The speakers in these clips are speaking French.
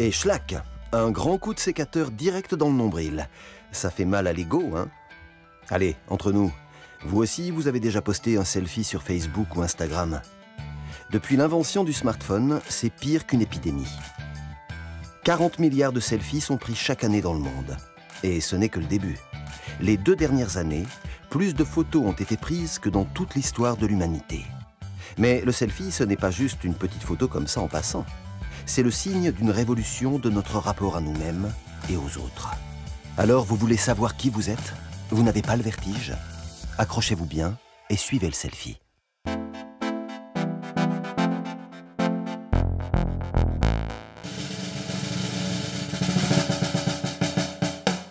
Et schlac, un grand coup de sécateur direct dans le nombril. Ça fait mal à l'ego, hein? Allez, entre nous, vous aussi, vous avez déjà posté un selfie sur Facebook ou Instagram. Depuis l'invention du smartphone, c'est pire qu'une épidémie. 40 milliards de selfies sont pris chaque année dans le monde. Et ce n'est que le début. Les 2 dernières années, plus de photos ont été prises que dans toute l'histoire de l'humanité. Mais le selfie, ce n'est pas juste une petite photo comme ça en passant. C'est le signe d'une révolution de notre rapport à nous-mêmes et aux autres. Alors, vous voulez savoir qui vous êtes? Vous n'avez pas le vertige? Accrochez-vous bien et suivez le selfie.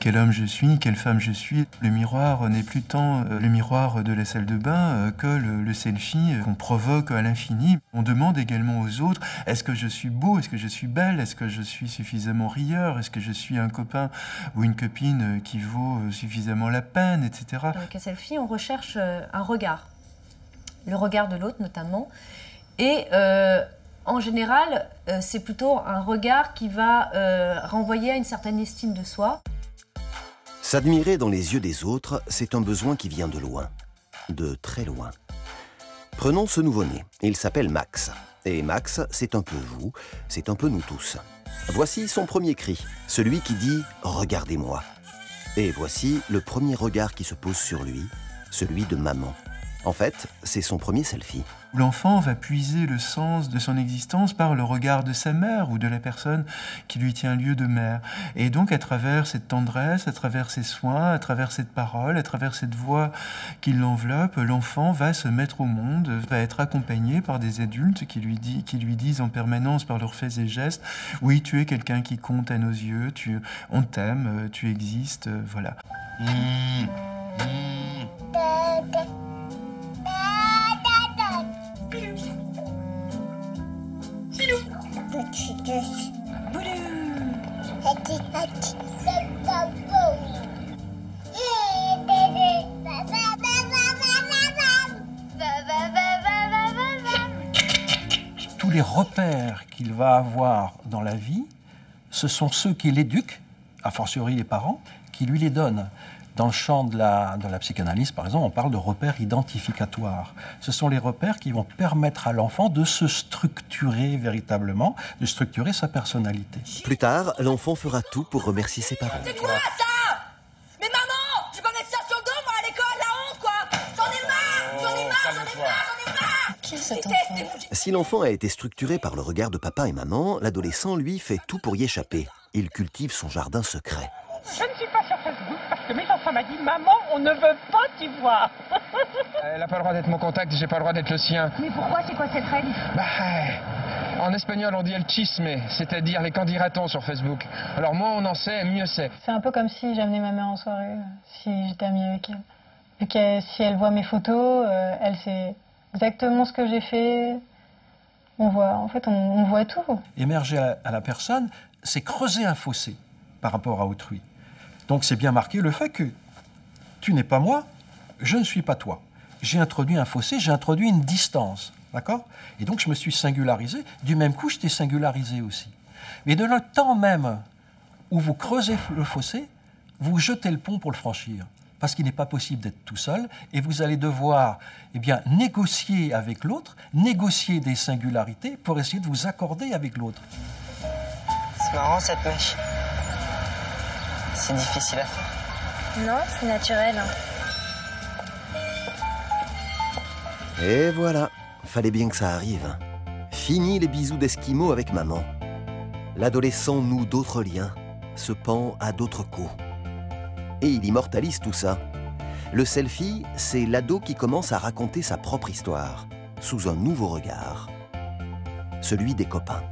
Quel homme je suis, quelle femme je suis. Le miroir n'est plus tant le miroir de la salle de bain que le selfie qu'on provoque à l'infini. On demande également aux autres, est-ce que je suis beau, est-ce que je suis belle, est-ce que je suis suffisamment rieur, est-ce que je suis un copain ou une copine qui vaut suffisamment la peine, etc. Avec un selfie, on recherche un regard. Le regard de l'autre notamment. Et en général, c'est plutôt un regard qui va renvoyer à une certaine estime de soi. S'admirer dans les yeux des autres, c'est un besoin qui vient de loin, de très loin. Prenons ce nouveau-né, il s'appelle Max. Et Max, c'est un peu vous, c'est un peu nous tous. Voici son premier cri, celui qui dit « Regardez-moi ». Et voici le premier regard qui se pose sur lui, celui de maman. En fait, c'est son premier selfie. L'enfant va puiser le sens de son existence par le regard de sa mère ou de la personne qui lui tient lieu de mère. Et donc, à travers cette tendresse, à travers ses soins, à travers cette parole, à travers cette voix qui l'enveloppe, l'enfant va se mettre au monde, va être accompagné par des adultes qui lui disent en permanence par leurs faits et gestes « Oui, tu es quelqu'un qui compte à nos yeux, on t'aime, tu existes, voilà. » Tous les repères qu'il va avoir dans la vie, ce sont ceux qui l'éduquent, a fortiori les parents, qui lui les donnent. Dans le champ de la psychanalyse, par exemple, on parle de repères identificatoires. Ce sont les repères qui vont permettre à l'enfant de se structurer véritablement, de structurer sa personnalité. Plus tard, l'enfant fera tout pour remercier ses parents. C'est quoi ça? Mais maman, tu peux mettre ça sur le dos, moi, à l'école, la honte, quoi. J'en ai marre, j'en ai marre, j'en ai marre, j'en ai marre. Qui est cet enfant? Si l'enfant a été structuré par le regard de papa et maman, l'adolescent, lui, fait tout pour y échapper. Il cultive son jardin secret. Je ne suis pas sur Facebook parce que mes enfants m'ont dit « Maman, on ne veut pas t'y voir !» Elle n'a pas le droit d'être mon contact, j'ai pas le droit d'être le sien. Mais pourquoi, c'est quoi cette règle? En espagnol, on dit el chisme, c'est-à-dire les candidatons sur Facebook. Alors moins on en sait, mieux c'est. C'est un peu comme si j'amenais ma mère en soirée, si j'étais amie avec elle. Vu que si elle voit mes photos, elle sait exactement ce que j'ai fait. On voit tout. Émerger à la personne, c'est creuser un fossé par rapport à autrui. Donc c'est bien marqué le fait que tu n'es pas moi, je ne suis pas toi. J'ai introduit un fossé, j'ai introduit une distance, d'accord? Et donc je me suis singularisé, du même coup je t'ai singularisé aussi. Mais de le temps même où vous creusez le fossé, vous jetez le pont pour le franchir. Parce qu'il n'est pas possible d'être tout seul, et vous allez devoir négocier avec l'autre, négocier des singularités pour essayer de vous accorder avec l'autre. C'est marrant cette mèche. C'est difficile à faire. Non, c'est naturel. Et voilà, fallait bien que ça arrive. Fini les bisous d'esquimaux avec maman. L'adolescent noue d'autres liens, se pend à d'autres coups. Et il immortalise tout ça. Le selfie, c'est l'ado qui commence à raconter sa propre histoire, sous un nouveau regard, celui des copains.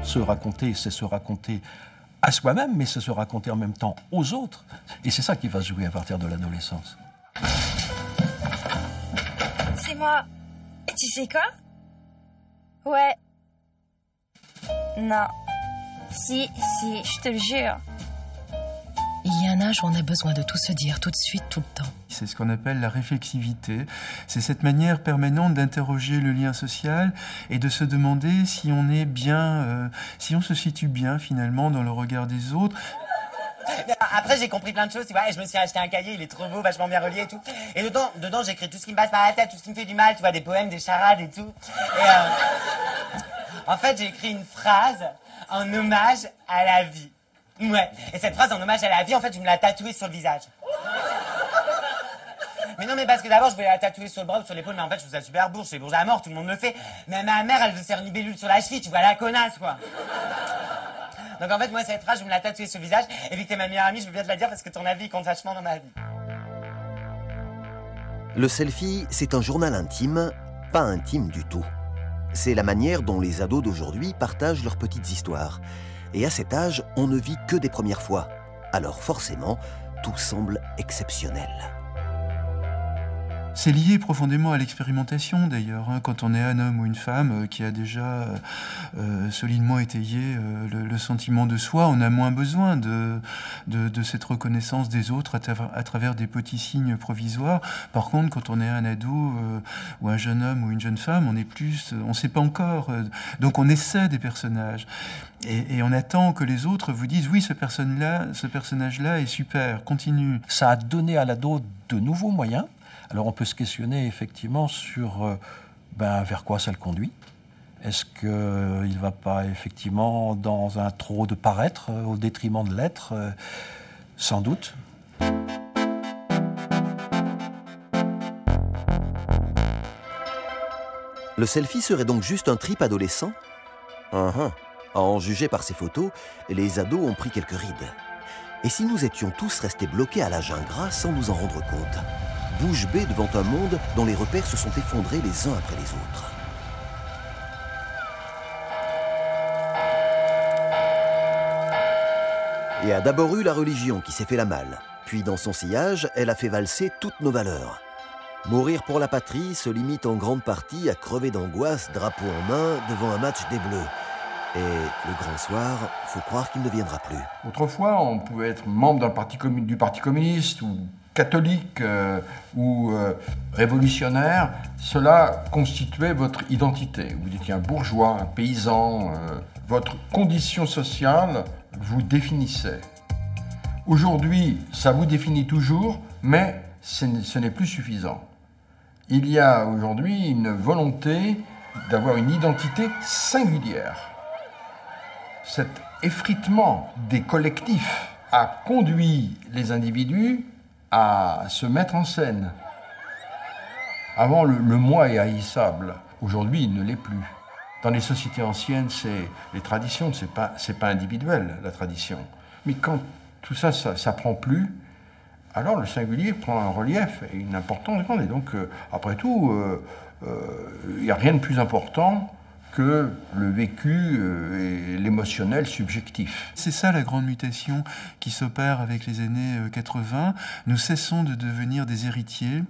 Se raconter, c'est se raconter à soi-même, mais c'est se raconter en même temps aux autres. Et c'est ça qui va se jouer à partir de l'adolescence. C'est moi. Et tu sais quoi? Ouais. Non. Si, je te le jure. Il y a un âge où on a besoin de tout se dire, tout de suite, tout le temps. C'est ce qu'on appelle la réflexivité. C'est cette manière permanente d'interroger le lien social et de se demander si on est bien, si on se situe bien finalement dans le regard des autres. Après, j'ai compris plein de choses, tu vois, et je me suis acheté un cahier, il est trop beau, vachement bien relié et tout. Et dedans j'écris tout ce qui me passe par la tête, tout ce qui me fait du mal, tu vois, des poèmes, des charades et tout. Et en fait, j'ai écrit une phrase en hommage à la vie. Ouais, et cette phrase en hommage à la vie, en fait, je me l'ai tatouée sur le visage. Mais non, mais parce que d'abord, je voulais la tatouer sur le bras ou sur l'épaule, mais en fait, je trouve ça super bourge, c'est bourge à mort, tout le monde le fait. Mais ma mère, elle veut se faire une libellule sur la cheville, tu vois, la connasse, quoi. Donc en fait, moi, cette phrase, je me l'ai tatouée sur le visage, et vu que t'es ma meilleure amie, je veux bien te la dire parce que ton avis compte vachement dans ma vie. Le selfie, c'est un journal intime, pas intime du tout. C'est la manière dont les ados d'aujourd'hui partagent leurs petites histoires. Et à cet âge, on ne vit que des premières fois. Alors forcément, tout semble exceptionnel. C'est lié profondément à l'expérimentation d'ailleurs. Quand on est un homme ou une femme qui a déjà solidement étayé le sentiment de soi, on a moins besoin de cette reconnaissance des autres à travers des petits signes provisoires. Par contre, quand on est un ado ou un jeune homme ou une jeune femme, on est plus, on ne sait pas encore. Donc on essaie des personnages. Et on attend que les autres vous disent « Oui, ce personnage-là est super, continue ». Ça a donné à l'ado de nouveaux moyens. Alors on peut se questionner effectivement sur vers quoi ça le conduit. Est-ce qu'il ne va pas effectivement dans un trop de paraître au détriment de l'être? Sans doute. Le selfie serait donc juste un trip adolescent? À en juger par ces photos, les ados ont pris quelques rides. Et si nous étions tous restés bloqués à l'âge ingrat sans nous en rendre compte? Bouche bée devant un monde dont les repères se sont effondrés les uns après les autres. Et a d'abord eu la religion qui s'est fait la malle. Puis dans son sillage, elle a fait valser toutes nos valeurs. Mourir pour la patrie se limite en grande partie à crever d'angoisse, drapeau en main, devant un match des Bleus. Et le grand soir, faut croire qu'il ne viendra plus. Autrefois, on pouvait être membre du Parti communiste ou catholique ou révolutionnaire. Cela constituait votre identité. Vous étiez un bourgeois, un paysan. Votre condition sociale vous définissait. Aujourd'hui, ça vous définit toujours, mais ce n'est plus suffisant. Il y a aujourd'hui une volonté d'avoir une identité singulière. Cet effritement des collectifs a conduit les individus à se mettre en scène. Avant, le moi est haïssable. Aujourd'hui, il ne l'est plus. Dans les sociétés anciennes, c'est les traditions, c'est pas individuel, la tradition. Mais quand tout ça, ça prend plus, alors le singulier prend un relief et une importance grande. Et donc, après tout, il n'y a rien de plus important que le vécu et l'émotionnel subjectif. C'est ça la grande mutation qui s'opère avec les années 80. Nous cessons de devenir des héritiers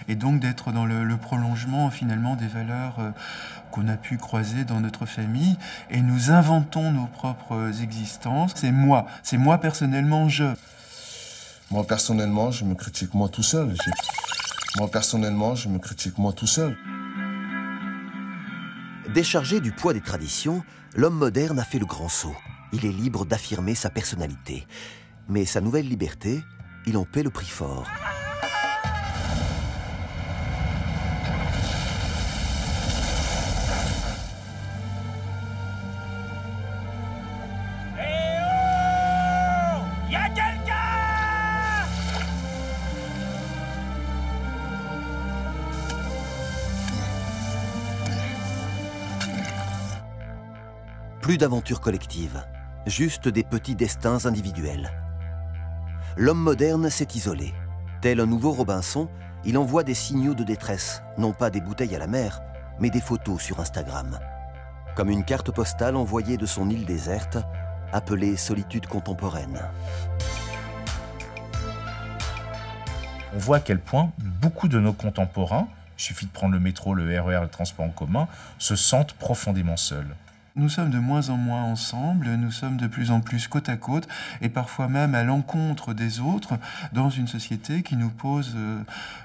et donc d'être dans le prolongement finalement des valeurs qu'on a pu croiser dans notre famille, et nous inventons nos propres existences. C'est moi personnellement, Moi personnellement, je me critique moi tout seul. Moi personnellement, je me critique moi tout seul. Déchargé du poids des traditions, l'homme moderne a fait le grand saut. Il est libre d'affirmer sa personnalité. Mais sa nouvelle liberté, il en paie le prix fort. Plus d'aventures collectives, juste des petits destins individuels. L'homme moderne s'est isolé. Tel un nouveau Robinson, il envoie des signaux de détresse, non pas des bouteilles à la mer, mais des photos sur Instagram. Comme une carte postale envoyée de son île déserte, appelée solitude contemporaine. On voit à quel point beaucoup de nos contemporains, il suffit de prendre le métro, le RER, le transport en commun, se sentent profondément seuls. Nous sommes de moins en moins ensemble, nous sommes de plus en plus côte à côte et parfois même à l'encontre des autres dans une société qui nous pose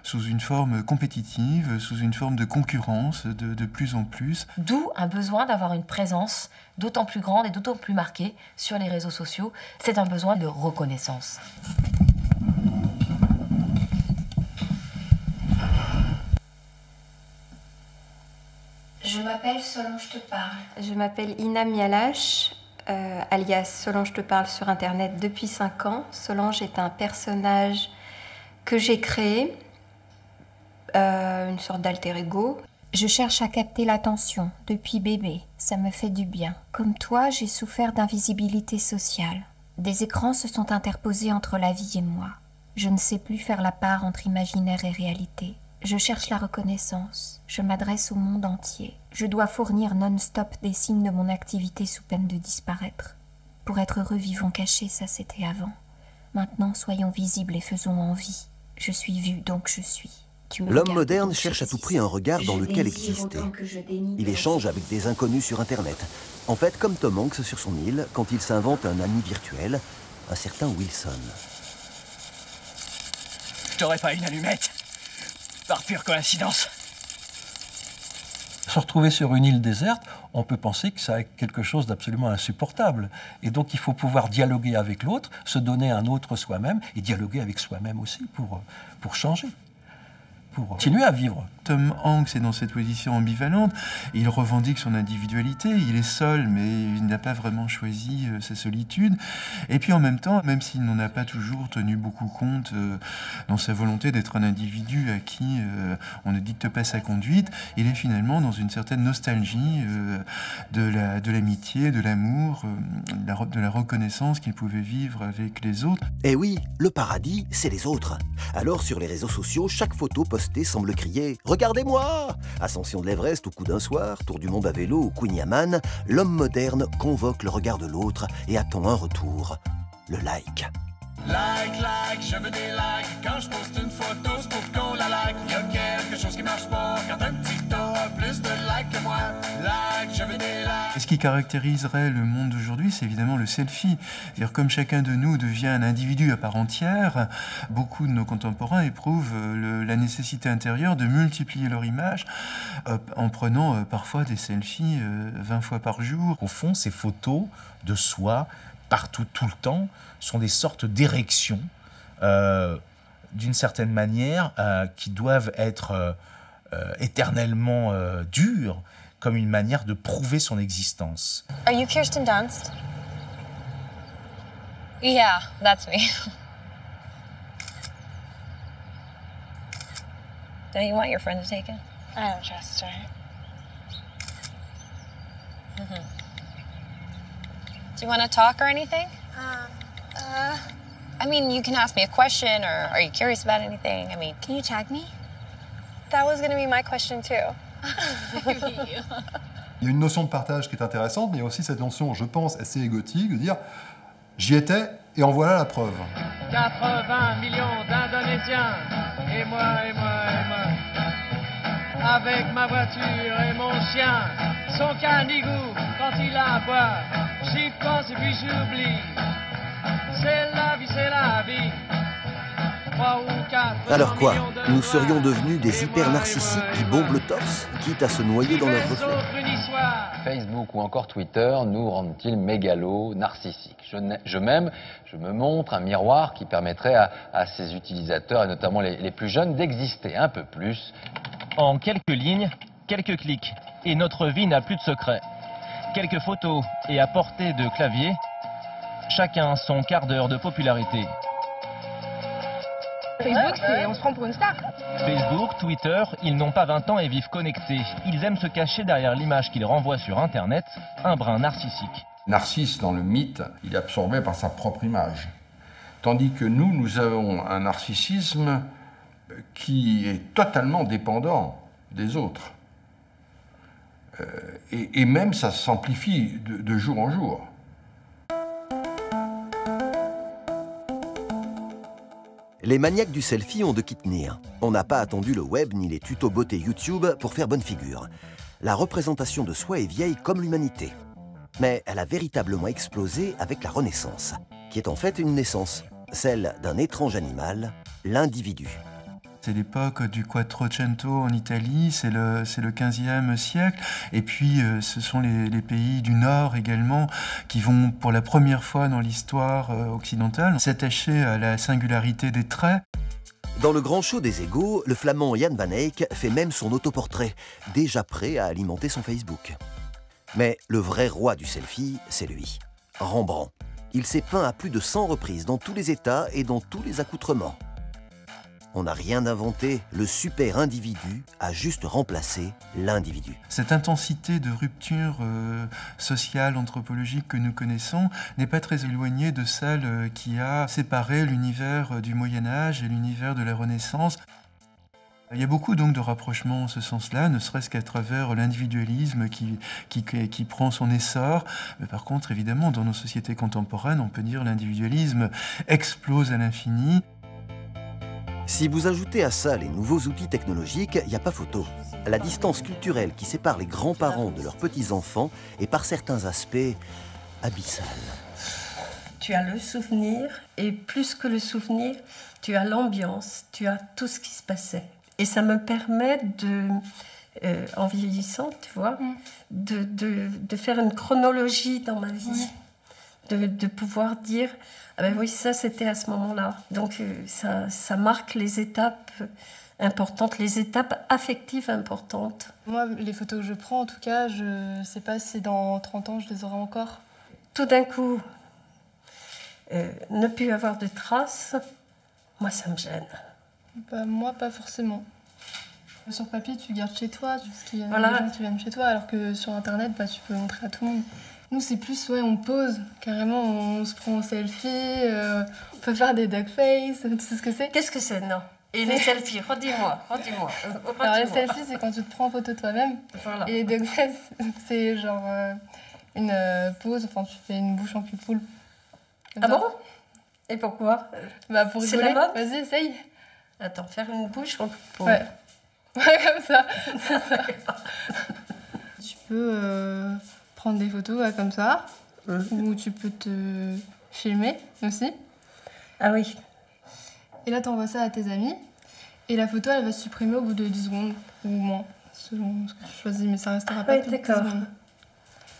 sous une forme compétitive, sous une forme de concurrence de plus en plus. D'où un besoin d'avoir une présence d'autant plus grande et d'autant plus marquée sur les réseaux sociaux. C'est un besoin de reconnaissance. Je m'appelle Solange Te Parle. Je m'appelle Ina Mialache, alias Solange Te Parle sur Internet depuis 5 ans. Solange est un personnage que j'ai créé, une sorte d'alter ego. Je cherche à capter l'attention depuis bébé, ça me fait du bien. Comme toi, j'ai souffert d'invisibilité sociale. Des écrans se sont interposés entre la vie et moi. Je ne sais plus faire la part entre imaginaire et réalité. Je cherche la reconnaissance. Je m'adresse au monde entier. Je dois fournir non-stop des signes de mon activité sous peine de disparaître. Pour être heureux, vivons cachés, ça c'était avant. Maintenant, soyons visibles et faisons envie. Je suis vu, donc je suis. L'homme moderne cherche à tout prix un regard dans lequel exister. Il échange avec des inconnus sur Internet. En fait, comme Tom Hanks sur son île, quand il s'invente un ami virtuel, un certain Wilson. Je t'aurais pas une allumette, par pure coïncidence. Se retrouver sur une île déserte, on peut penser que ça a quelque chose d'absolument insupportable. Et donc il faut pouvoir dialoguer avec l'autre, se donner un autre soi-même, et dialoguer avec soi-même aussi pour changer, pour continuer à vivre. Tom Hanks est dans cette position ambivalente. Il revendique son individualité, il est seul, mais il n'a pas vraiment choisi sa solitude. Et puis en même temps, même s'il n'en a pas toujours tenu beaucoup compte dans sa volonté d'être un individu à qui on ne dicte pas sa conduite, il est finalement dans une certaine nostalgie de l'amitié, de l'amour, de la reconnaissance qu'il pouvait vivre avec les autres. Eh oui, le paradis, c'est les autres. Alors sur les réseaux sociaux, chaque photo postée semble crier « Regardez-moi » Ascension de l'Everest au coup d'un soir, tour du monde à vélo ou Queen Yaman, l'homme moderne convoque le regard de l'autre et attend un retour, le like. Like, je veux des likes. Quand je poste une photo, c'est pour qu'on la like. Il y a quelque chose qui marche pas. Quand un TikTok a plus de likes que moi. Like, je veux des likes. Et ce qui caractériserait le monde d'aujourd'hui, c'est évidemment le selfie. C'est-à-dire, comme chacun de nous devient un individu à part entière, beaucoup de nos contemporains éprouvent la nécessité intérieure de multiplier leur image en prenant parfois des selfies 20 fois par jour. Au fond, ces photos de soi, partout, tout le temps, sont des sortes d'érections, d'une certaine manière, qui doivent être éternellement dures, comme une manière de prouver son existence. Are you Kirsten Dunst? Yeah, that's me. Don't you want your friend to take it? I don't trust her. Do you want to talk or anything? I mean, you can ask me a question, or are you curious about anything? I mean, can you tag me? That was going to be my question too. Il y a une notion de partage qui est intéressante, mais il y a aussi cette notion, je pense, assez égotique, de dire j'y étais et en voilà la preuve. 80 millions d'Indonésiens, et moi, avec ma voiture et mon chien, son canigou quand il aboie, j'y pense et puis j'oublie. C'est la vie, c'est la vie. 3 ou 4. Alors quoi? Nous serions devenus des hyper-narcissiques qui bombent le torse, quitte à se noyer dans leur reflet? Facebook ou encore Twitter nous rendent-ils mégalos, narcissiques? Je me montre un miroir qui permettrait à ces utilisateurs, et notamment les plus jeunes, d'exister un peu plus. En quelques lignes, quelques clics, et notre vie n'a plus de secret. Quelques photos et à portée de clavier, chacun son quart d'heure de popularité. Facebook, on se prend pour une star. Facebook, Twitter, ils n'ont pas 20 ans et vivent connectés. Ils aiment se cacher derrière l'image qu'ils renvoient sur Internet, un brin narcissique. Narcisse, dans le mythe, il est absorbé par sa propre image. Tandis que nous avons un narcissisme qui est totalement dépendant des autres. Et même ça s'amplifie de jour en jour. Les maniaques du selfie ont de qui tenir. On n'a pas attendu le web ni les tutos beauté YouTube pour faire bonne figure. La représentation de soi est vieille comme l'humanité. Mais elle a véritablement explosé avec la Renaissance, qui est en fait une naissance, celle d'un étrange animal, l'individu. C'est l'époque du Quattrocento en Italie, c'est le XVe siècle. Et puis, ce sont les pays du Nord également qui vont, pour la première fois dans l'histoire occidentale, s'attacher à la singularité des traits. Dans le grand show des égaux, le flamand Jan van Eyck fait même son autoportrait, déjà prêt à alimenter son Facebook. Mais le vrai roi du selfie, c'est lui, Rembrandt. Il s'est peint à plus de 100 reprises dans tous les états et dans tous les accoutrements. On n'a rien inventé, le super individu a juste remplacé l'individu. Cette intensité de rupture sociale, anthropologique que nous connaissons n'est pas très éloignée de celle qui a séparé l'univers du Moyen-Âge et l'univers de la Renaissance. Il y a beaucoup donc de rapprochements en ce sens-là, ne serait-ce qu'à travers l'individualisme qui prend son essor. Mais par contre, évidemment, dans nos sociétés contemporaines, on peut dire que l'individualisme explose à l'infini. Si vous ajoutez à ça les nouveaux outils technologiques, il n'y a pas photo. La distance culturelle qui sépare les grands-parents de leurs petits-enfants est par certains aspects abyssale. Tu as le souvenir, et plus que le souvenir, tu as l'ambiance, tu as tout ce qui se passait. Et ça me permet de, en vieillissant, tu vois, de faire une chronologie dans ma vie. De pouvoir dire, ah ben oui, ça c'était à ce moment-là. Donc ça marque les étapes importantes, les étapes affectives importantes. Moi, les photos que je prends, en tout cas, je ne sais pas si dans 30 ans je les aurai encore. Tout d'un coup, ne plus avoir de traces, moi ça me gêne. Bah, moi, pas forcément. Sur papier, tu gardes chez toi, parce qu'il y a des gens qui viennent chez toi, alors que sur Internet, bah, tu peux montrer à tout le monde. Nous, c'est plus, ouais, on pose, carrément, on se prend en selfie, on peut faire des duck face, tu sais ce que c'est? Qu'est-ce que c'est, non? Et les selfies, redis-moi. Alors, les selfies, c'est quand tu te prends en photo toi-même. Voilà. Et les duck face, c'est genre une pose, enfin, tu fais une bouche en pipoule. Ah bon? Et pourquoi? Bah, pour rigoler. C'est la mode? Vas-y, essaye. Attends, faire une bouche en pipoule. Ouais. Ouais, comme ça. Tu peux prendre des photos comme ça, ou tu peux te filmer aussi. Ah oui. Et là, tu envoies ça à tes amis, et la photo, elle va se supprimer au bout de 10 secondes, ou moins, selon ce que tu choisis, mais ça restera pas plus de 10 secondes.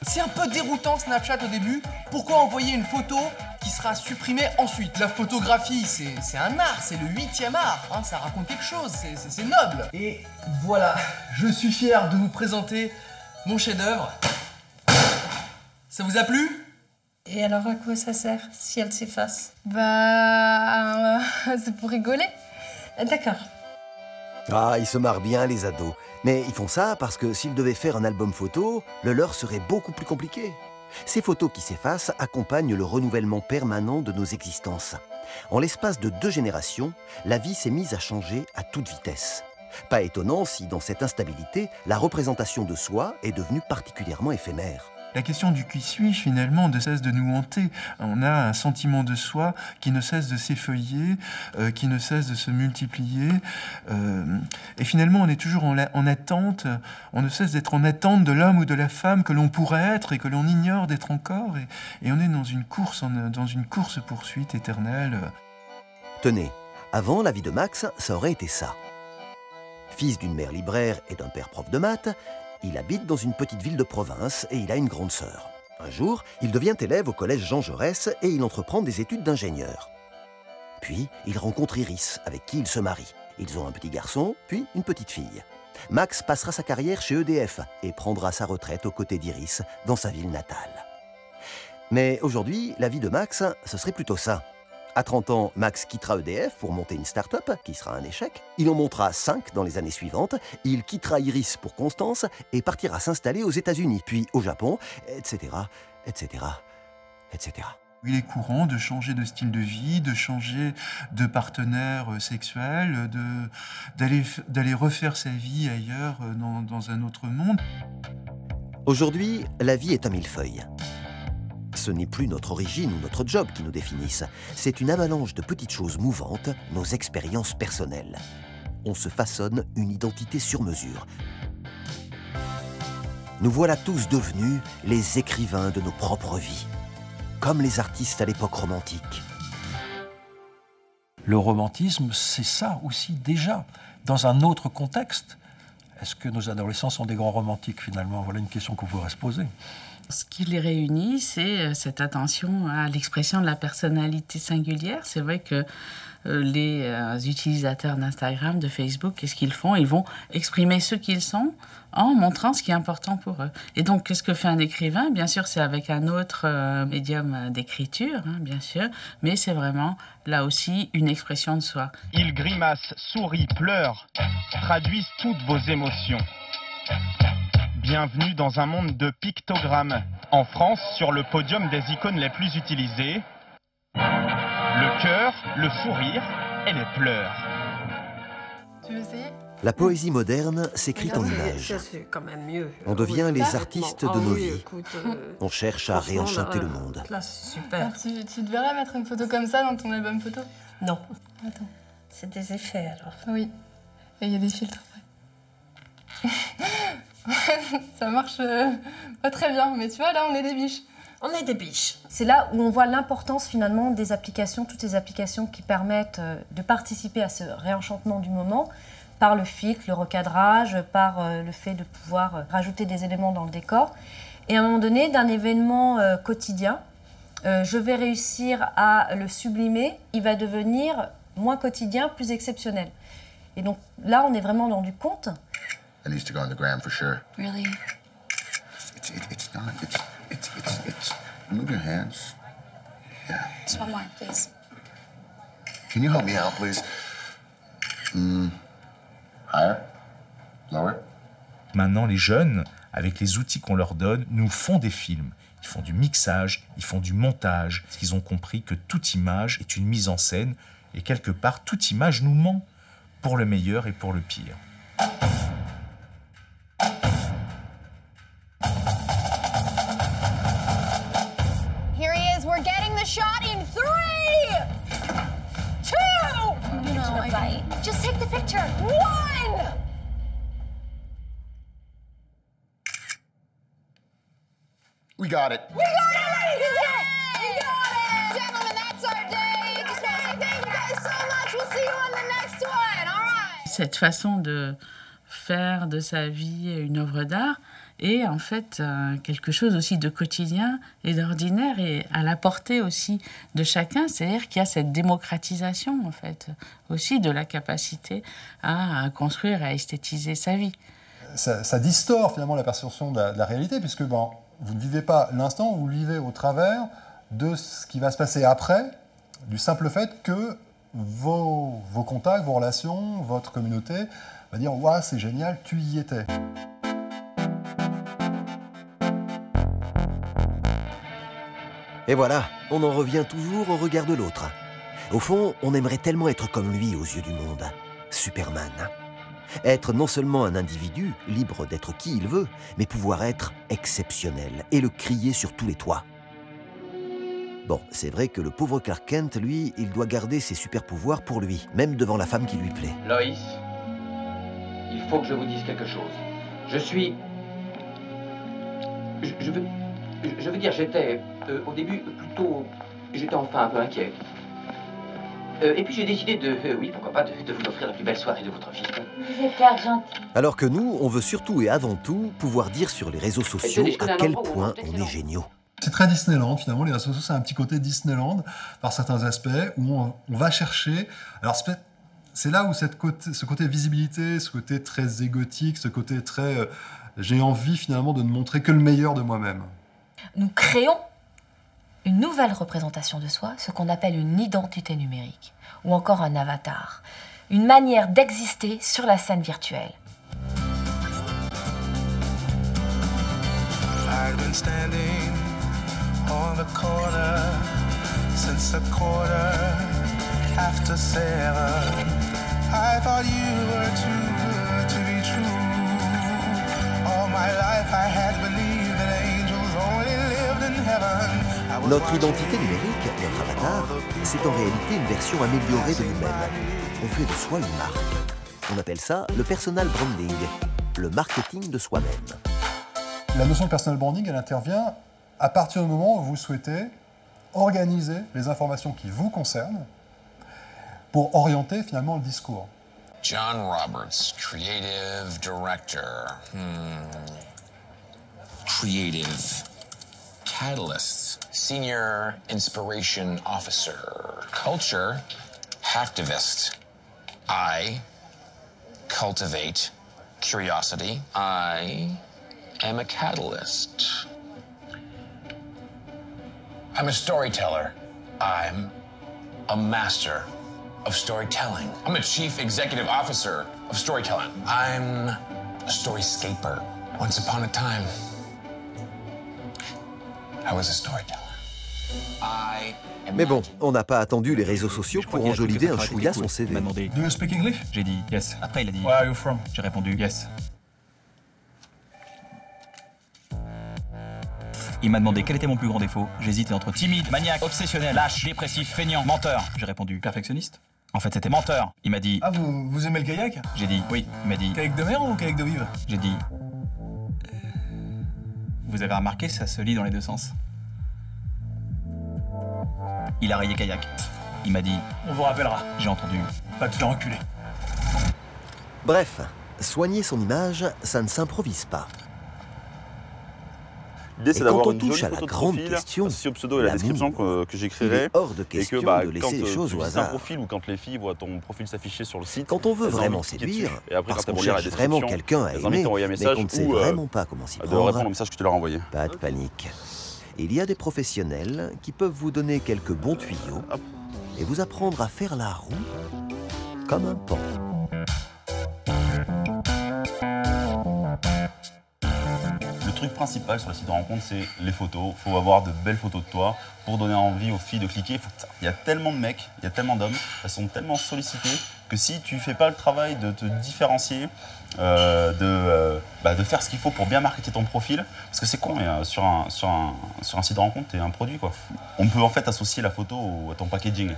C'est un peu déroutant Snapchat au début. Pourquoi envoyer une photo qui sera supprimée ensuite? La photographie, c'est un art, c'est le 8e art. Hein, ça raconte quelque chose, c'est noble. Et voilà, je suis fier de vous présenter mon chef-d'œuvre. Ça vous a plu? Et alors à quoi ça sert si elle s'efface? Bah, c'est pour rigoler. D'accord. Ah, ils se marrent bien les ados. Mais ils font ça parce que s'ils devaient faire un album photo, le leur serait beaucoup plus compliqué. Ces photos qui s'effacent accompagnent le renouvellement permanent de nos existences. En l'espace de 2 générations, la vie s'est mise à changer à toute vitesse. Pas étonnant si, dans cette instabilité, la représentation de soi est devenue particulièrement éphémère. La question du qui suis-je, finalement, ne cesse de nous hanter. On a un sentiment de soi qui ne cesse de s'effeuiller, qui ne cesse de se multiplier. Et finalement, on est toujours en attente, on ne cesse d'être en attente de l'homme ou de la femme que l'on pourrait être et que l'on ignore d'être encore. Et on est dans une course-poursuite éternelle. Tenez, avant la vie de Max, ça aurait été ça. Fils d'une mère libraire et d'un père prof de maths, il habite dans une petite ville de province et il a une grande sœur. Un jour, il devient élève au collège Jean Jaurès et il entreprend des études d'ingénieur. Puis, il rencontre Iris, avec qui il se marie. Ils ont un petit garçon, puis une petite fille. Max passera sa carrière chez EDF et prendra sa retraite aux côtés d'Iris, dans sa ville natale. Mais aujourd'hui, la vie de Max, ce serait plutôt ça. À 30 ans, Max quittera EDF pour monter une start-up, qui sera un échec. Il en montera 5 dans les années suivantes. Il quittera Iris pour Constance et partira s'installer aux États-Unis, puis au Japon, etc., etc., etc. Il est courant de changer de style de vie, de changer de partenaire sexuel, d'aller refaire sa vie ailleurs, dans un autre monde. Aujourd'hui, la vie est un millefeuille. Ce n'est plus notre origine ou notre job qui nous définissent. C'est une avalanche de petites choses mouvantes, nos expériences personnelles. On se façonne une identité sur mesure. Nous voilà tous devenus les écrivains de nos propres vies, comme les artistes à l'époque romantique. Le romantisme, c'est ça aussi déjà, dans un autre contexte. Est-ce que nos adolescents sont des grands romantiques finalement? Voilà une question qu'on pourrait se poser. Ce qui les réunit, c'est cette attention à l'expression de la personnalité singulière. C'est vrai que les utilisateurs d'Instagram, de Facebook, qu'est-ce qu'ils font? Ils vont exprimer ce qu'ils sont en montrant ce qui est important pour eux. Et donc, qu'est-ce que fait un écrivain? Bien sûr, c'est avec un autre médium d'écriture, hein, bien sûr, mais c'est vraiment, là aussi, une expression de soi. Ils grimacent, sourient, pleurent, traduisent toutes vos émotions. Bienvenue dans un monde de pictogrammes. En France, sur le podium des icônes les plus utilisées, le cœur, le sourire et les pleurs. Tu veux essayer? La poésie moderne s'écrit en images. Ça, c'est quand même mieux. On devient les artistes de nos vies. Écoute, On cherche à réenchanter le monde. Là, c'est super. Tu te verrais mettre une photo comme ça dans ton album photo? Non. Attends. C'est des effets, alors. Oui. Et il y a des filtres après. Ça marche pas très bien, mais tu vois, là, on est des biches. On est des biches. C'est là où on voit l'importance finalement des applications, toutes ces applications qui permettent de participer à ce réenchantement du moment par le filtre, le recadrage, par le fait de pouvoir rajouter des éléments dans le décor. Et à un moment donné, d'un événement quotidien, je vais réussir à le sublimer, il va devenir moins quotidien, plus exceptionnel. Et donc là, on est vraiment dans du conte. It needs to go on the gram for sure. Really? It's not. It's. Move your hands. Yeah. Just one more, please. Can you help me out, please? Higher? Lower? Maintenant, les jeunes, avec les outils qu'on leur donne, nous font des films. Ils font du mixage, ils font du montage. Parce qu'ils ont compris que toute image est une mise en scène et quelque part, toute image nous ment, pour le meilleur et pour le pire. Here he is. We're getting the shot in 3, 2. No, right. Just take the picture. 1. We got it. We got it, ladies and gents. We got it. Gentlemen, that's our day. Just want to say thank you guys so much. We'll see you on the next one. All right. Cette façon de faire de sa vie une œuvre d'art est en fait quelque chose aussi de quotidien et d'ordinaire et à la portée aussi de chacun. C'est-à-dire qu'il y a cette démocratisation en fait aussi de la capacité à construire, à esthétiser sa vie. Ça distord finalement la perception de la réalité puisque vous ne vivez pas l'instant, vous le vivez au travers de ce qui va se passer après, du simple fait que vos contacts, vos relations, votre communauté va dire « Waouh, c'est génial, tu y étais ». Et voilà, on en revient toujours au regard de l'autre. Au fond, on aimerait tellement être comme lui aux yeux du monde. Superman. Être non seulement un individu, libre d'être qui il veut, mais pouvoir être exceptionnel et le crier sur tous les toits. Bon, c'est vrai que le pauvre Clark Kent, lui, il doit garder ses super-pouvoirs pour lui, même devant la femme qui lui plaît. Loïs, il faut que je vous dise quelque chose. Je suis... Je veux dire, j'étais, au début, plutôt... J'étais enfin un peu inquiet. Et puis j'ai décidé de... oui, pourquoi pas, de vous offrir la plus belle soirée de votre vie. Vous êtes l'air gentil. Alors que nous, on veut surtout et avant tout pouvoir dire sur les réseaux sociaux à quel point on est géniaux. C'est très Disneyland, finalement. Les réseaux sociaux, c'est un petit côté Disneyland, par certains aspects, où on va chercher... Alors, c'est là où ce côté visibilité, ce côté très égotique, ce côté très... j'ai envie, finalement, de ne montrer que le meilleur de moi-même. Nous créons une nouvelle représentation de soi, ce qu'on appelle une identité numérique, ou encore un avatar. Une manière d'exister sur la scène virtuelle. I've been standing on the corner since a quarter after 7. I thought you were too good to be true. All my life I had believed that angels only lived in heaven. Notre identité numérique, notre avatar, c'est en réalité une version améliorée de nous-mêmes. On fait de soi une marque. On appelle ça le personal branding, le marketing de soi-même. La notion de personal branding, elle intervient à partir du moment où vous souhaitez organiser les informations qui vous concernent pour orienter finalement le discours. John Roberts, creative director. Creative catalyst. Senior inspiration officer. Culture hacktivist. I cultivate curiosity. I am a catalyst. I'm a storyteller. I'm a master of storytelling. I'm a chief executive officer of storytelling. I'm a storyscaper. Once upon a time, I was a storyteller. Mais bon, on n'a pas attendu les réseaux sociaux pour enjoliver un chouïa son CV. Il m'a demandé « Do you speak English ?» J'ai dit « Yes ». Après, il a dit « Where are you from ?» J'ai répondu « Yes ». Il m'a demandé quel était mon plus grand défaut. J'hésitais entre timide, maniaque, obsessionnel, lâche, dépressif, feignant, menteur. J'ai répondu « Perfectionniste ». En fait, c'était menteur. Il m'a dit « Ah, vous aimez le kayak ?» J'ai dit « Oui ». Il m'a dit « Kayak de mer ou kayak d'eau vive ?» J'ai dit Vous avez remarqué, ça se lit dans les deux sens. Il a rayé kayak. Il m'a dit On vous rappellera. J'ai entendu. Pas de faire enculer. Bref, soigner son image, ça ne s'improvise pas. L'idée, c'est Et d'avoir quand on une touche jolie à la photo de grande profil, question, associée au pseudo et la description que il j'écrirai. est hors de question de laisser les choses au un hasard. profil ou quand les filles voient ton profil s'afficher sur le site. Quand on veut elles ont vraiment envie de cliquer séduire, dessus. Et après, parce quand elles qu'on vont lire la cherche vraiment description, quelqu'un à elles ont envie de aimer, t'envoyer un mais message qu'on ne sait ou vraiment pas comment s'y de prendre, répondre au message que tu leur as envoyé. pas de panique. Il y a des professionnels qui peuvent vous donner quelques bons tuyaux et vous apprendre à faire la roue comme un pan. Le truc principal sur le site de rencontre, c'est les photos. Il faut avoir de belles photos de toi pour donner envie aux filles de cliquer. Il y a tellement de mecs, il y a tellement d'hommes, elles sont tellement sollicitées que si tu ne fais pas le travail de te différencier, de faire ce qu'il faut pour bien marketer ton profil, parce que c'est con, mais sur un site de rencontre, tu es un produit, quoi. On peut en fait associer la photo à ton packaging.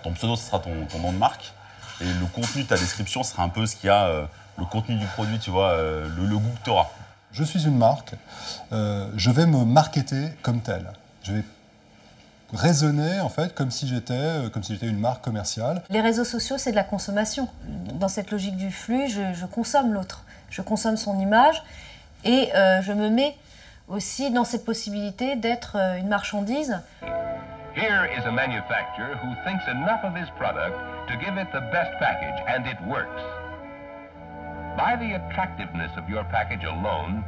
Ton pseudo, ce sera ton nom de marque, et le contenu de ta description sera un peu ce qu'il y a, le contenu du produit, tu vois, le goût que tu auras. Je suis une marque, je vais me marketer comme tel. Je vais raisonner en fait comme si j'étais une marque commerciale. Les réseaux sociaux, c'est de la consommation. Dans cette logique du flux, je consomme l'autre. Je consomme son image et je me mets aussi dans cette possibilité d'être une marchandise. Here is a manufacturer who thinks enough of his product to give it the best package, and it works. By the attractiveness of your package alone,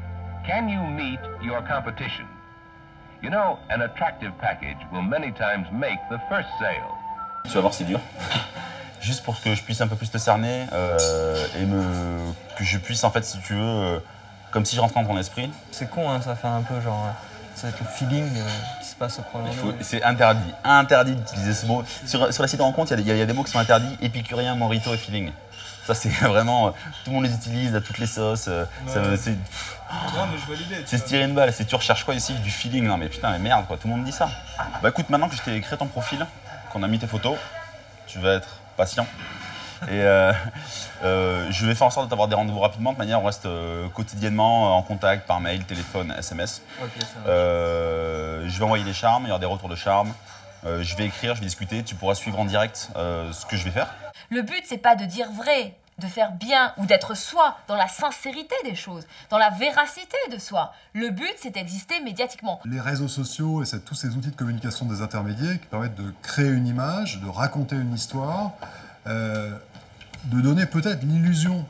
can you meet your competition? You know, an attractive package will many times make the first sale. Tu vas voir, c'est dur. Juste pour que je puisse un peu plus te cerner que je puisse, en fait, si tu veux, comme si je rentrais dans ton esprit. C'est con, hein, ça fait un peu genre... Ça va être le feeling qui se passe au premier moment. C'est interdit d'utiliser ce mot. Sur les sites de rencontre, il y a des mots qui sont interdits, épicurien, morito et feeling. Ça, c'est vraiment... Tout le monde les utilise à toutes les sauces. Non, mais je vois l'idée. C'est se tirer une balle. Tu recherches quoi ici? Du feeling. Non, mais putain, mais merde, quoi. Tout le monde dit ça. Bah écoute, maintenant que je t'ai créé ton profil, qu'on a mis tes photos, tu vas être patient. Et je vais faire en sorte de t'avoir des rendez-vous rapidement. De manière, on reste quotidiennement en contact par mail, téléphone, SMS. Ok, ça je vais envoyer des charmes, il y aura des retours de charme. Je vais écrire, je vais discuter. Tu pourras suivre en direct ce que je vais faire. Le but, c'est pas de dire vrai, de faire bien ou d'être soi, dans la sincérité des choses, dans la véracité de soi. Le but, c'est d'exister médiatiquement. Les réseaux sociaux et tous ces outils de communication des intermédiaires qui permettent de créer une image, de raconter une histoire, de donner peut-être l'illusion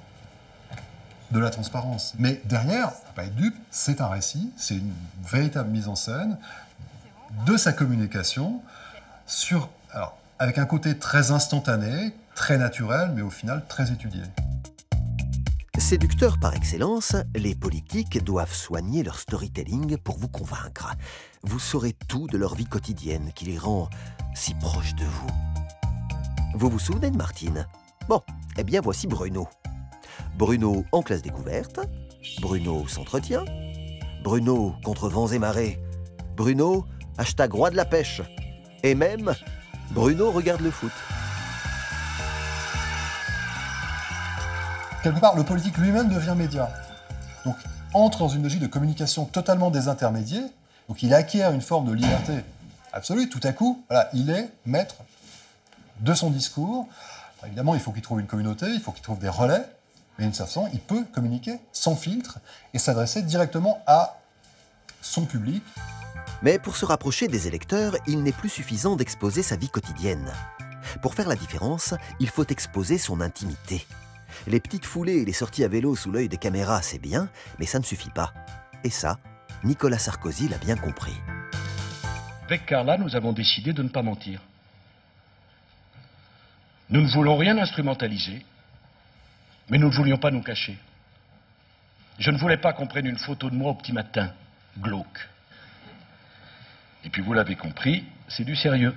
de la transparence. Mais derrière, faut pas être dupe, c'est un récit, c'est une véritable mise en scène de sa communication avec un côté très instantané, très naturel, mais au final très étudié. Séducteurs par excellence, les politiques doivent soigner leur storytelling pour vous convaincre. Vous saurez tout de leur vie quotidienne qui les rend si proches de vous. Vous vous souvenez de Martine? Bon, eh bien voici Bruno. Bruno en classe découverte, Bruno s'entretient, Bruno contre vents et marées, Bruno #roi de la pêche, et même Bruno regarde le foot. Quelque part, le politique lui-même devient média. Donc, entre dans une logique de communication totalement désintermédiée, donc il acquiert une forme de liberté absolue. Tout à coup, voilà, il est maître de son discours. Alors, évidemment, il faut qu'il trouve une communauté, il faut qu'il trouve des relais, mais d'une certaine façon, il peut communiquer sans filtre et s'adresser directement à son public. Mais pour se rapprocher des électeurs, il n'est plus suffisant d'exposer sa vie quotidienne. Pour faire la différence, il faut exposer son intimité. Les petites foulées et les sorties à vélo sous l'œil des caméras, c'est bien, mais ça ne suffit pas. Et ça, Nicolas Sarkozy l'a bien compris. Avec Carla, nous avons décidé de ne pas mentir. Nous ne voulons rien instrumentaliser, mais nous ne voulions pas nous cacher. Je ne voulais pas qu'on prenne une photo de moi au petit matin, glauque. Et puis vous l'avez compris, c'est du sérieux.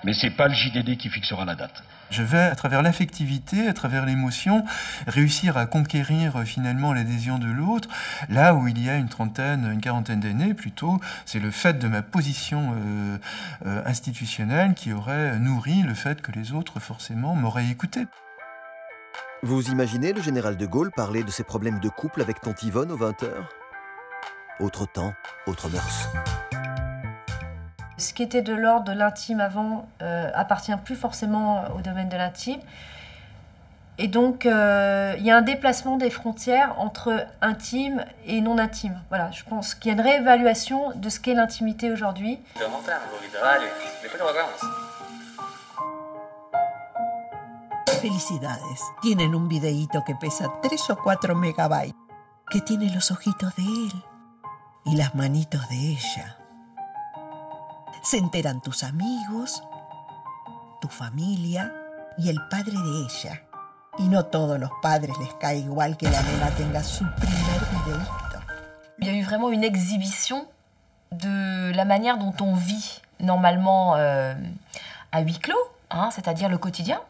Mais c'est pas le JDD qui fixera la date. Je vais, à travers l'affectivité, à travers l'émotion, réussir à conquérir finalement l'adhésion de l'autre. Là où il y a une quarantaine d'années plutôt, c'est le fait de ma position institutionnelle qui aurait nourri le fait que les autres forcément m'auraient écouté. Vous imaginez le général de Gaulle parler de ses problèmes de couple avec tante Yvonne aux 20h? Autre temps, autre mœurs. Ce qui était de l'ordre de l'intime avant appartient plus forcément au domaine de l'intime. Et donc, il y a un déplacement des frontières entre intime et non intime. Voilà, je pense qu'il y a une réévaluation de ce qu'est l'intimité aujourd'hui. Felicidades. Tienen un videíto que pesa 3 o 4 megabytes, que tiene los ojitos de él y las manitos de ella. Se enteran tus amigos, tu familia y el padre de ella. Y no todos los padres les cae igual que la nena tenga su primer videíto. Il y a eu vraiment une exhibition de la manière dont on vit normalement à huis clos, hein, c'est-à-dire le quotidien.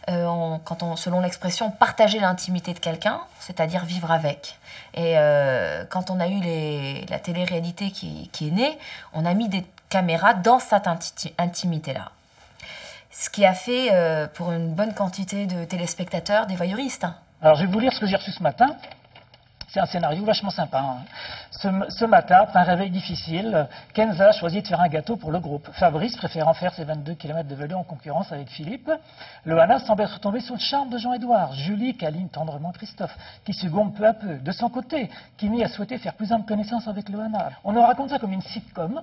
Quand on, selon l'expression, partager l'intimité de quelqu'un, c'est-à-dire vivre avec. Et quand on a eu la télé-réalité qui est née, on a mis des caméras dans cette intimité-là. Ce qui a fait, pour une bonne quantité de téléspectateurs, des voyeuristes. Alors, je vais vous lire ce que j'ai reçu ce matin. C'est un scénario vachement sympa. Hein. Ce matin, après un réveil difficile, Kenza choisit de faire un gâteau pour le groupe. Fabrice, préférant faire ses 22 km de vélo en concurrence avec Philippe. Loana semble être tombée sous le charme de Jean-Édouard. Julie câline tendrement Christophe, qui succombe peu à peu. De son côté, Kimi a souhaité faire plus ample connaissance avec Loana. On nous raconte ça comme une sitcom.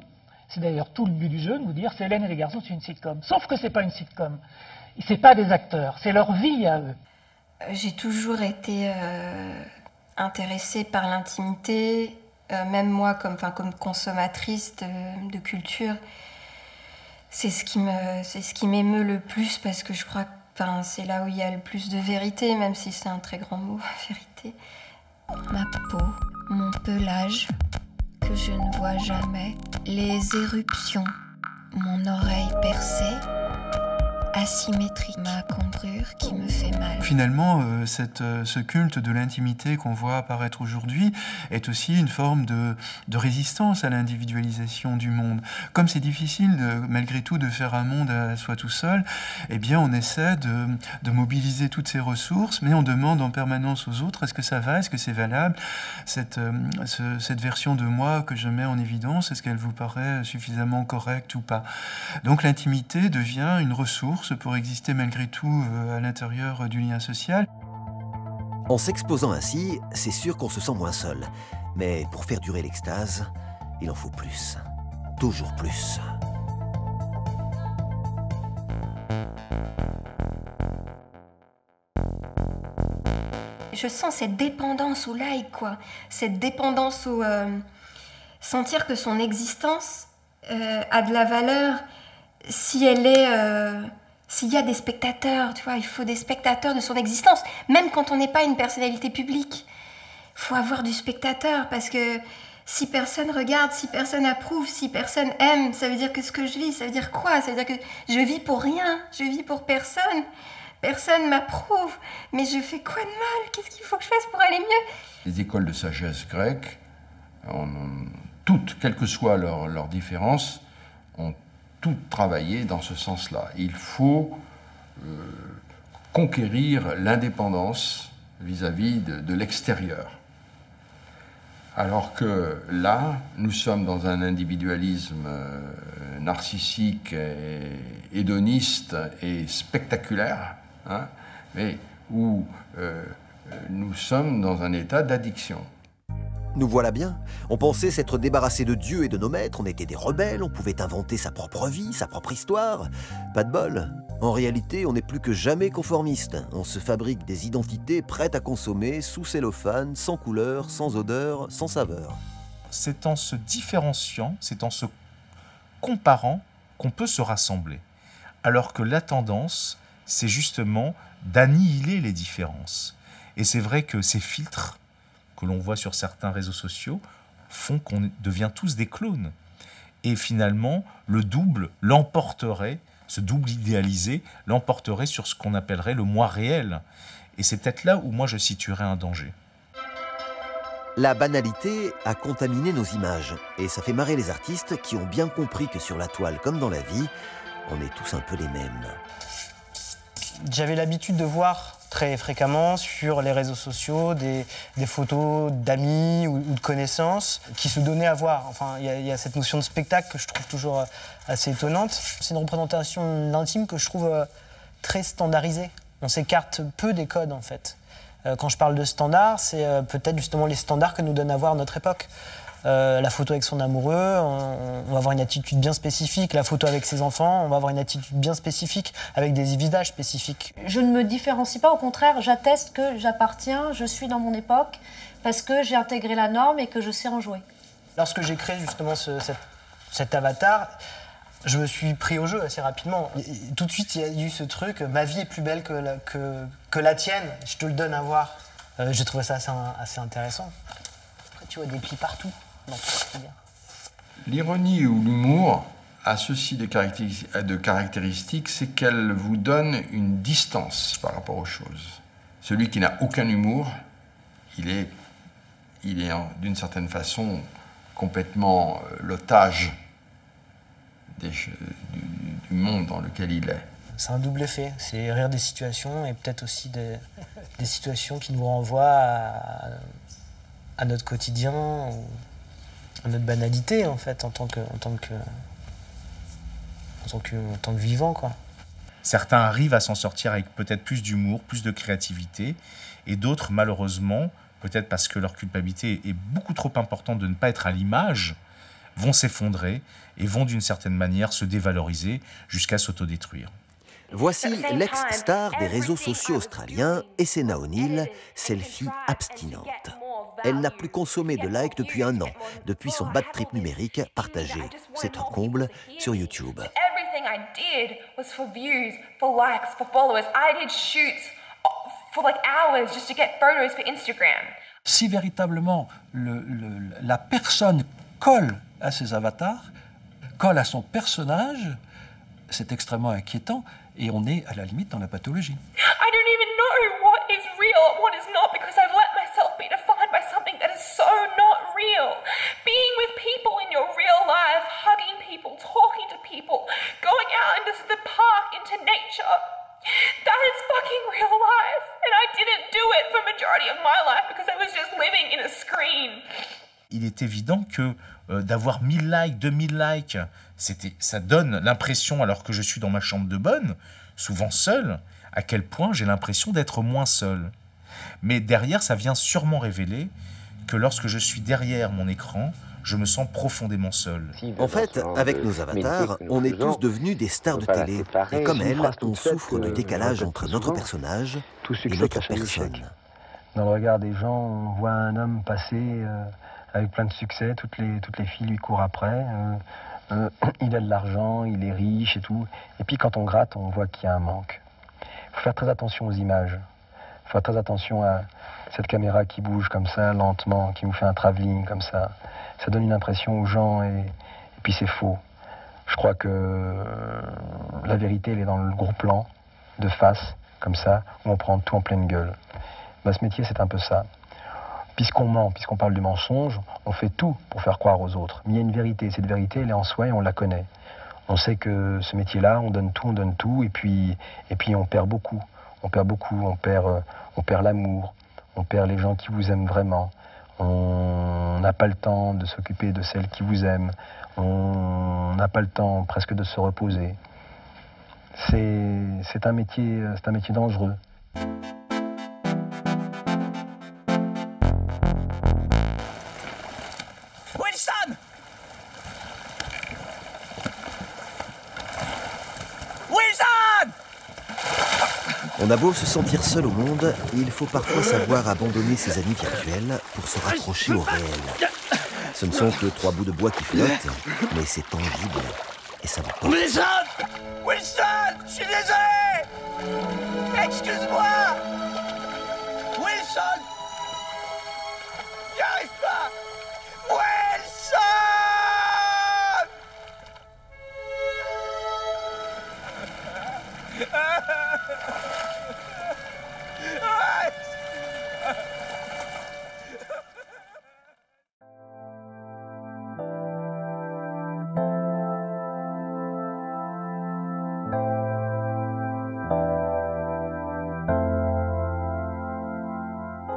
C'est d'ailleurs tout le but du jeu, de nous dire c'est Hélène et les garçons, c'est une sitcom. Sauf que c'est pas une sitcom. C'est pas des acteurs, c'est leur vie à eux. J'ai toujours été intéressée par l'intimité, même moi comme consommatrice de culture. C'est ce qui m'émeut le plus parce que je crois que c'est là où il y a le plus de vérité, même si c'est un très grand mot, vérité. Ma peau, mon pelage, que je ne vois jamais, les éruptions, mon oreille percée, asymétrique, ma cambrure qui me fait mal. Finalement, ce culte de l'intimité qu'on voit apparaître aujourd'hui est aussi une forme de résistance à l'individualisation du monde. Comme c'est difficile, malgré tout, de faire un monde à soi tout seul, eh bien, on essaie de mobiliser toutes ces ressources, mais on demande en permanence aux autres, est-ce que ça va, est-ce que c'est valable, cette version de moi que je mets en évidence, est-ce qu'elle vous paraît suffisamment correcte ou pas? Donc l'intimité devient une ressource pour exister malgré tout à l'intérieur du lien social. En s'exposant ainsi, c'est sûr qu'on se sent moins seul. Mais pour faire durer l'extase, il en faut plus. Toujours plus. Je sens cette dépendance au like, quoi. Cette dépendance au... sentir que son existence a de la valeur si elle est... S'il y a des spectateurs, tu vois, il faut des spectateurs de son existence. Même quand on n'est pas une personnalité publique, il faut avoir du spectateur parce que si personne regarde, si personne approuve, si personne aime, ça veut dire que ce que je vis, ça veut dire quoi? Ça veut dire que je vis pour rien, je vis pour personne. Personne m'approuve, mais je fais quoi de mal? Qu'est-ce qu'il faut que je fasse pour aller mieux? Les écoles de sagesse grecque, toutes, quelles que soient leurs différences, ont tout travailler dans ce sens-là. Il faut conquérir l'indépendance vis-à-vis de l'extérieur. Alors que là, nous sommes dans un individualisme narcissique, et hédoniste et spectaculaire, hein, mais où nous sommes dans un état d'addiction. Nous voilà bien. On pensait s'être débarrassé de Dieu et de nos maîtres, on était des rebelles, on pouvait inventer sa propre vie, sa propre histoire. Pas de bol. En réalité, on n'est plus que jamais conformiste. On se fabrique des identités prêtes à consommer, sous cellophane, sans couleur, sans odeur, sans saveur. C'est en se différenciant, c'est en se comparant qu'on peut se rassembler. Alors que la tendance, c'est justement d'annihiler les différences. Et c'est vrai que ces filtres que l'on voit sur certains réseaux sociaux font qu'on devient tous des clones. Et finalement, le double l'emporterait, ce double idéalisé l'emporterait sur ce qu'on appellerait le moi réel. Et c'est peut-être là où moi je situerais un danger. La banalité a contaminé nos images. Et ça fait marrer les artistes qui ont bien compris que sur la toile, comme dans la vie, on est tous un peu les mêmes. J'avais l'habitude de voir très fréquemment sur les réseaux sociaux des photos d'amis ou de connaissances qui se donnaient à voir. Enfin, il y a cette notion de spectacle que je trouve toujours assez étonnante. C'est une représentation de l'intime que je trouve très standardisée. On s'écarte peu des codes, en fait. Quand je parle de standards, c'est peut-être justement les standards que nous donne à voir notre époque. La photo avec son amoureux, on va avoir une attitude bien spécifique. La photo avec ses enfants, on va avoir une attitude bien spécifique, avec des visages spécifiques. Je ne me différencie pas, au contraire, j'atteste que j'appartiens, je suis dans mon époque, parce que j'ai intégré la norme et que je sais en jouer. Lorsque j'ai créé justement cet avatar, je me suis pris au jeu assez rapidement. Et tout de suite, il y a eu ce truc, ma vie est plus belle que la tienne, je te le donne à voir. J'ai trouvé ça assez intéressant. Après, tu vois des plis partout. L'ironie ou l'humour a ceci de caractéristique, c'est qu'elle vous donne une distance par rapport aux choses. Celui qui n'a aucun humour, il est d'une certaine façon complètement l'otage du monde dans lequel il est. C'est un double effet, c'est rire des situations et peut-être aussi des situations qui nous renvoient à notre quotidien, à notre banalité en fait, en tant que vivant, quoi. Certains arrivent à s'en sortir avec peut-être plus d'humour, plus de créativité, et d'autres, malheureusement, peut-être parce que leur culpabilité est beaucoup trop importante de ne pas être à l'image, vont s'effondrer et vont d'une certaine manière se dévaloriser jusqu'à s'autodétruire. Voici l'ex-star des réseaux sociaux australiens, Essena O'Neill, selfie abstinente. Elle n'a plus consommé de likes depuis 1 an, depuis son bad trip numérique partagé. C'est un comble sur YouTube. Everything I did was for views, for likes, for followers. I did shoots for like hours just to get photos for Instagram. Si véritablement la personne colle à ses avatars, colle à son personnage, c'est extrêmement inquiétant et on est à la limite dans la pathologie. I don't even know what is real and what is not because I've let myself be defined by something that is so not real. Being with people in your real life, hugging people, talking to people, going out into the park, into nature, that is fucking real life. And I didn't do it for the majority of my life because I was just living in a screen. Il est évident que d'avoir 1000 likes, 2000 likes, ça donne l'impression, alors que je suis dans ma chambre de bonne, souvent seul, à quel point j'ai l'impression d'être moins seul. Mais derrière, ça vient sûrement révéler que lorsque je suis derrière mon écran, je me sens profondément seul. En fait, avec nos avatars, on est tous devenus des stars de télé. Et comme elles, on souffre du décalage entre notre personnage et notre personne. Dans le regard des gens, on voit un homme passer avec plein de succès, toutes les filles lui courent après. Il a de l'argent, il est riche et tout. Et puis quand on gratte, on voit qu'il y a un manque. Il faut faire très attention aux images. Il faut faire très attention à cette caméra qui bouge comme ça, lentement, qui nous fait un travelling comme ça. Ça donne une impression aux gens et puis c'est faux. Je crois que la vérité, elle est dans le gros plan, de face, comme ça, où on prend tout en pleine gueule. Bah, ce métier, c'est un peu ça. Puisqu'on ment, puisqu'on parle du mensonge, on fait tout pour faire croire aux autres. Mais il y a une vérité, cette vérité, elle est en soi et on la connaît. On sait que ce métier-là, on donne tout, et puis on perd beaucoup. On perd beaucoup, on perd l'amour, on perd les gens qui vous aiment vraiment, On n'a pas le temps de s'occuper de celles qui vous aiment. On n'a pas le temps presque de se reposer. C'est un métier dangereux. Wilson! Wilson! On a beau se sentir seul au monde, il faut parfois savoir abandonner ses amis virtuels pour se rapprocher au réel. Ce ne sont que 3 bouts de bois qui flottent, mais c'est tangible et ça vous porte. Wilson! Wilson! Je suis désolé! Excuse-moi! Wilson! J'y arrive pas! Wilson!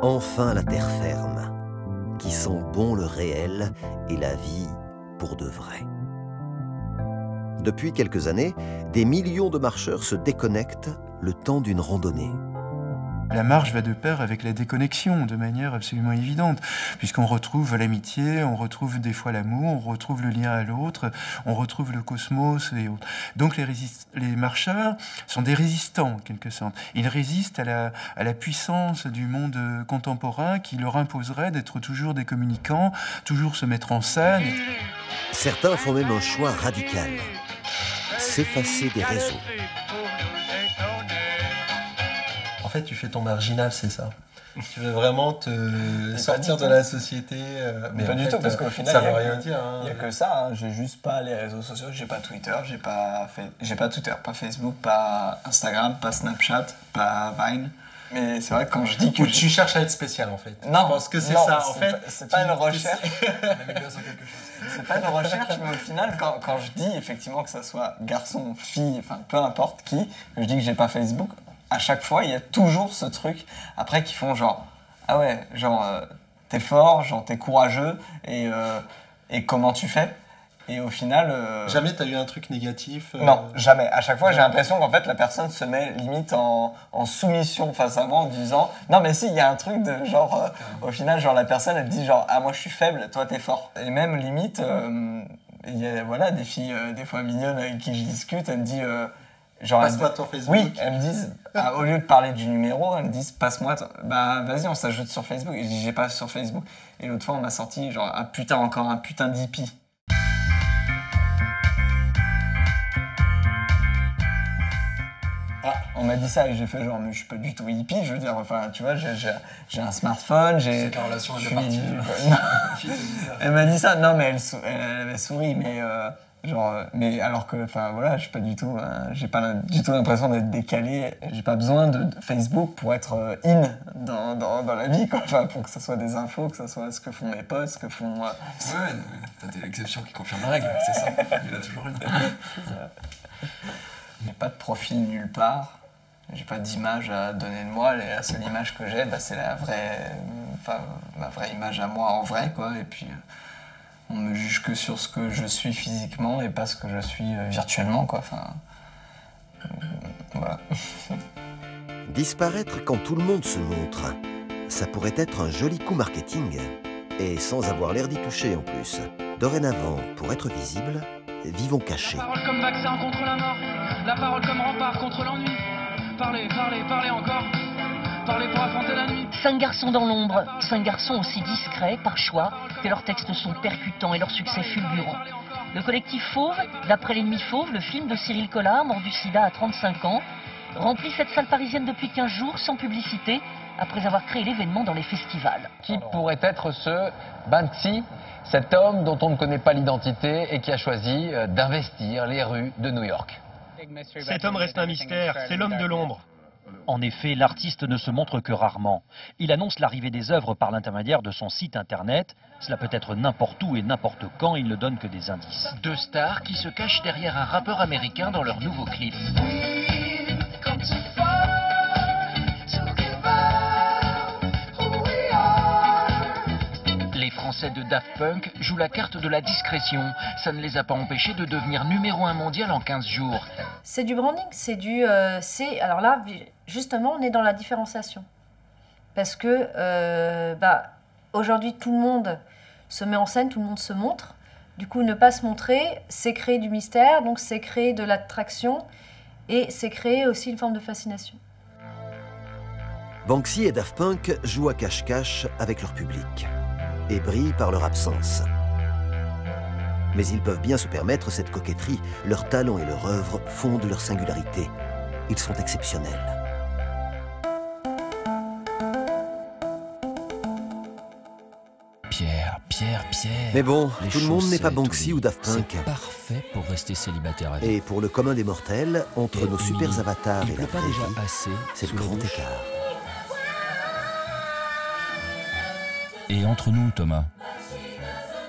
Enfin la terre ferme, qui sent bon le réel et la vie pour de vrai. Depuis quelques années, des millions de marcheurs se déconnectent le temps d'une randonnée. La marche va de pair avec la déconnexion de manière absolument évidente, puisqu'on retrouve l'amitié, on retrouve des fois l'amour, on retrouve le lien à l'autre, on retrouve le cosmos et autres. Donc les marcheurs sont des résistants en quelque sorte. Ils résistent à la puissance du monde contemporain qui leur imposerait d'être toujours des communicants, toujours se mettre en scène. Certains font même un choix radical, s'effacer des réseaux. En fait, tu fais ton marginal, c'est ça. Tu veux vraiment te sortir de la société. Mais pas du tout, parce qu'au final, ça veut rien dire. Il n'y a que ça. J'ai juste pas les réseaux sociaux. J'ai pas Twitter, j'ai pas Twitter, pas Facebook, pas Instagram, pas Snapchat, pas Vine. Mais c'est vrai que quand je dis que... Tu cherches à être spécial, en fait. Non, je pense que c'est ça. En fait, c'est pas une recherche. C'est pas une recherche, mais au final, quand je dis effectivement que ça soit garçon, fille, enfin peu importe qui, que je dis que j'ai pas Facebook, à chaque fois, il y a toujours ce truc après qui font genre ah ouais, genre t'es fort, genre t'es courageux et comment tu fais? Et au final... Jamais t'as eu un truc négatif Non, jamais. À chaque fois, j'ai l'impression qu'en fait, la personne se met limite en soumission face à moi en disant... Non, mais si, il y a un truc de genre... au final, genre la personne, elle dit genre « Ah, moi, je suis faible, toi, t'es fort. » Et même, limite, il y a voilà, des filles, des fois mignonnes avec qui je discute, elles me disent... passe-moi ton Facebook. Oui, elles me disent, au lieu de parler du numéro, elles me disent passe-moi, bah vas-y, on s'ajoute sur Facebook. Et je dis j'ai pas sur Facebook. Et l'autre fois, on m'a sorti genre ah putain, encore un putain d'hippie. Ah, on m'a dit ça et j'ai fait genre mais je suis pas du tout hippie, je veux dire, enfin tu vois, j'ai un smartphone, j'ai... C'est la relation est partie. Elle m'a dit ça, non mais elle avait souri, mais... genre, mais alors que, enfin voilà, j'ai pas du tout l'impression d'être décalé. J'ai pas besoin de Facebook pour être in dans la vie, quoi. Enfin, pour que ça soit des infos, que ça soit ce que font mes potes, ce que font. Ouais, t'es l'exception qui confirme la règle, c'est ça. Il y en a toujours une. J'ai pas de profil nulle part. J'ai pas d'image à donner de moi. La seule image que j'ai, bah, c'est ma vraie image à moi en vrai, quoi. Et puis. On me juge que sur ce que je suis physiquement et pas ce que je suis virtuellement, quoi. Enfin, voilà. Disparaître quand tout le monde se montre, ça pourrait être un joli coup marketing. Et sans avoir l'air d'y toucher en plus. Dorénavant, pour être visible, vivons cachés. La parole comme vaccin contre la mort, la parole comme rempart contre l'ennui. Parlez, parlez, parlez encore. Parlez pour affronter la nuit. 5 garçons dans l'ombre, 5 garçons aussi discrets, par choix, que leurs textes sont percutants et leur succès fulgurant. Le collectif Fauve, d'après l'ennemi Fauve, le film de Cyril Collard, mort du sida à 35 ans, remplit cette salle parisienne depuis 15 jours, sans publicité, après avoir créé l'événement dans les festivals. Qui pourrait être ce Banksy, cet homme dont on ne connaît pas l'identité et qui a choisi d'investir les rues de New York? Cet homme reste un mystère, c'est l'homme de l'ombre. En effet, l'artiste ne se montre que rarement. Il annonce l'arrivée des œuvres par l'intermédiaire de son site internet. Cela peut être n'importe où et n'importe quand, il ne donne que des indices. 2 stars qui se cachent derrière un rappeur américain dans leur nouveau clip. succès de Daft Punk jouent la carte de la discrétion. Ça ne les a pas empêchés de devenir numéro 1 mondial en 15 jours. C'est du branding, c'est du... alors là, justement, on est dans la différenciation. Parce que aujourd'hui, tout le monde se met en scène, tout le monde se montre. Du coup, ne pas se montrer, c'est créer du mystère, donc c'est créer de l'attraction et c'est créer aussi une forme de fascination. Banksy et Daft Punk jouent à cache-cache avec leur public et brillent par leur absence. Mais ils peuvent bien se permettre cette coquetterie. Leur talent et leur œuvre font de leur singularité. Ils sont exceptionnels. Pierre. Mais bon, tout le monde n'est pas Banksy ou Daft Punk. C'est parfait pour rester célibataire à vie. Et pour le commun des mortels, entre nos super avatars et la vraie vie, c'est le grand écart. Et entre nous, Thomas,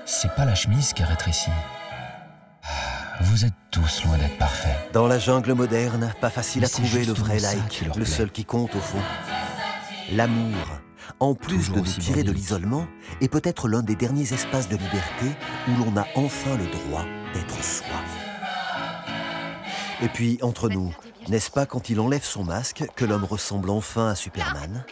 c'est pas la chemise qui a rétréci. Vous êtes tous loin d'être parfaits. Dans la jungle moderne, pas facile à trouver le vrai like, le seul qui compte au fond. L'amour, en plus de nous tirer de l'isolement, est peut-être l'un des derniers espaces de liberté où l'on a enfin le droit d'être soi. Et puis, entre nous, n'est-ce pas quand il enlève son masque que l'homme ressemble enfin à Superman ?